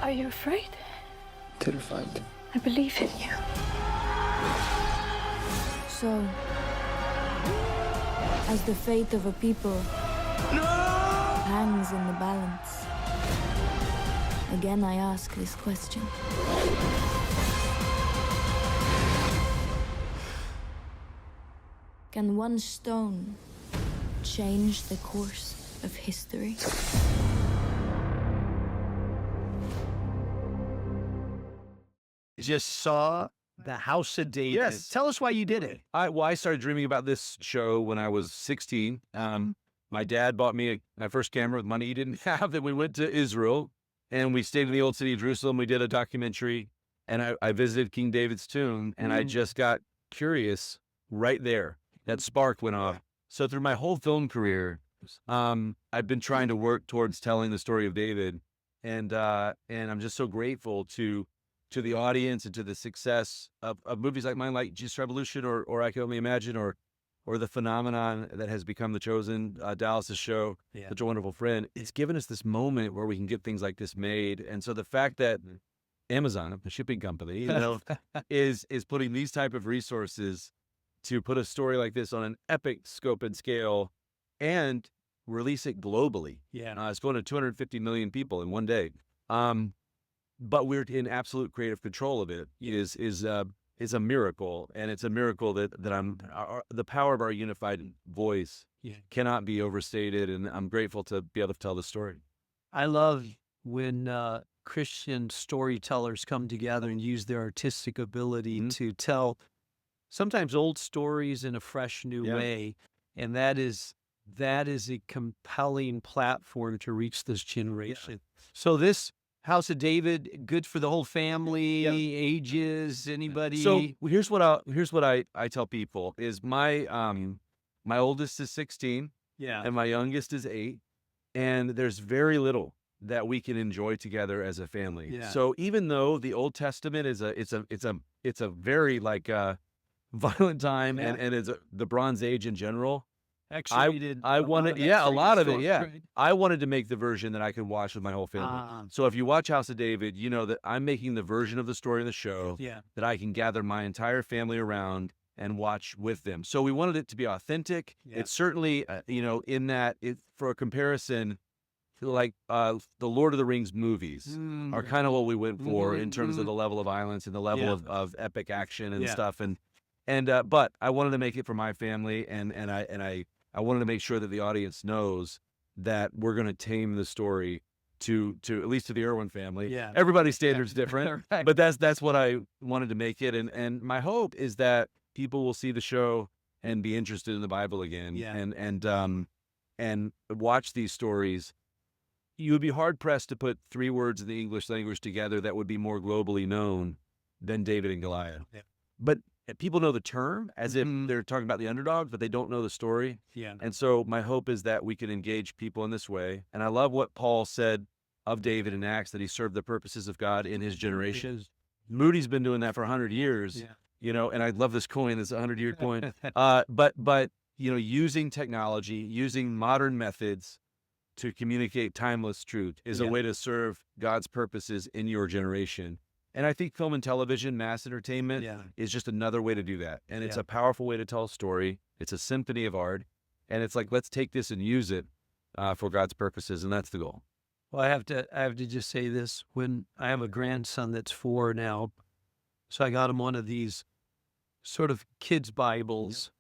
Are you afraid? Terrified. I believe in you. So, as the fate of a people hangs in the balance, again I ask this question. Can one stone change the course of history? Just saw the House of David. Yes. Tell us why you did it. I started dreaming about this show when I was 16. My dad bought me my first camera with money he didn't have. Then we went to Israel and we stayed in the old city of Jerusalem. We did a documentary and I visited King David's tomb and I just got curious right there. That spark went off. So through my whole film career, I've been trying to work towards telling the story of David. And I'm just so grateful to the audience and to the success of movies like mine, like Jesus Revolution or I Can Only Imagine or the phenomenon that has become The Chosen, Dallas's show, Such a Wonderful Friend. It's given us this moment where we can get things like this made. And so the fact that Amazon, the shipping company, is putting these type of resources to put a story like this on an epic scope and scale and release it globally. It's going to 250 million people in one day. But we're in absolute creative control of it is a miracle. And it's a miracle that the power of our unified voice cannot be overstated. And I'm grateful to be able to tell the story. I love when Christian storytellers come together and use their artistic ability to tell sometimes old stories in a fresh new way. And that is a compelling platform to reach this generation. So this House of David, good for the whole family, ages, anybody? So here's what I tell people is my oldest is 16 and my youngest is 8, and there's very little that we can enjoy together as a family. So even though the Old Testament is it's a very like violent time and it's the Bronze Age in general. X-rated. I wanted, a lot of it, right? I wanted to make the version that I could watch with my whole family. So if you watch House of David, you know that I'm making the version of the story in the show that I can gather my entire family around and watch with them. So we wanted it to be authentic. It's certainly, in that, for a comparison, like the Lord of the Rings movies are kind of what we went for in terms of the level of violence and the level of epic action and stuff. But I wanted to make it for my family, and I wanted to make sure that the audience knows that we're going to tame the story to at least to the Erwin family. Everybody's standard's different, but that's what I wanted to make it. And my hope is that people will see the show and be interested in the Bible again, and watch these stories. You would be hard pressed to put 3 words in the English language together that would be more globally known than David and Goliath. But people know the term as if they're talking about the underdog, but they don't know the story. And so my hope is that we can engage people in this way. And I love what Paul said of David in Acts, that he served the purposes of God in his generation. Moody's been doing that for 100 years, and I love this coin, this 100-year coin. But using technology, using modern methods to communicate timeless truth is a way to serve God's purposes in your generation. And I think film and television, mass entertainment, is just another way to do that. And it's a powerful way to tell a story. It's a symphony of art. And it's like, let's take this and use it for God's purposes. And that's the goal. Well, I have to just say this. When I have a grandson that's 4 now, so I got him one of these sort of kids' Bibles.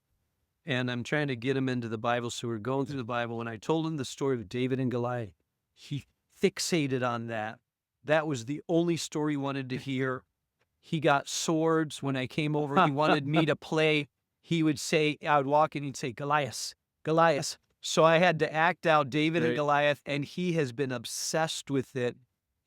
And I'm trying to get him into the Bible. So we're going through the Bible. When I told him the story of David and Goliath, he fixated on that. That was the only story he wanted to hear. He got swords. When I came over, he wanted me to play. He would say, I would walk in, he'd say, Goliath, Goliath. So I had to act out David and Goliath, and he has been obsessed with it.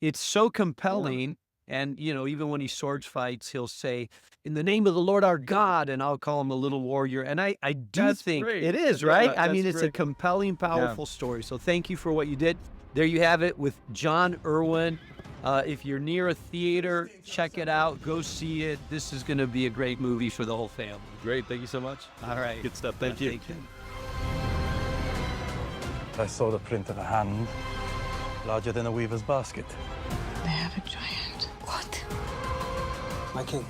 It's so compelling. And, even when he sword fights, he'll say, in the name of the Lord our God, and I'll call him a little warrior. And I do think it is, right? I mean, it's a compelling, powerful story. So thank you for what you did. There you have it with John Erwin. If you're near a theater, check it out. Go see it. This is going to be a great movie for the whole family. Great. Thank you so much. All right. Good stuff. Thank you. Thank you. I saw the print of a hand larger than a weaver's basket. I have a job. my King.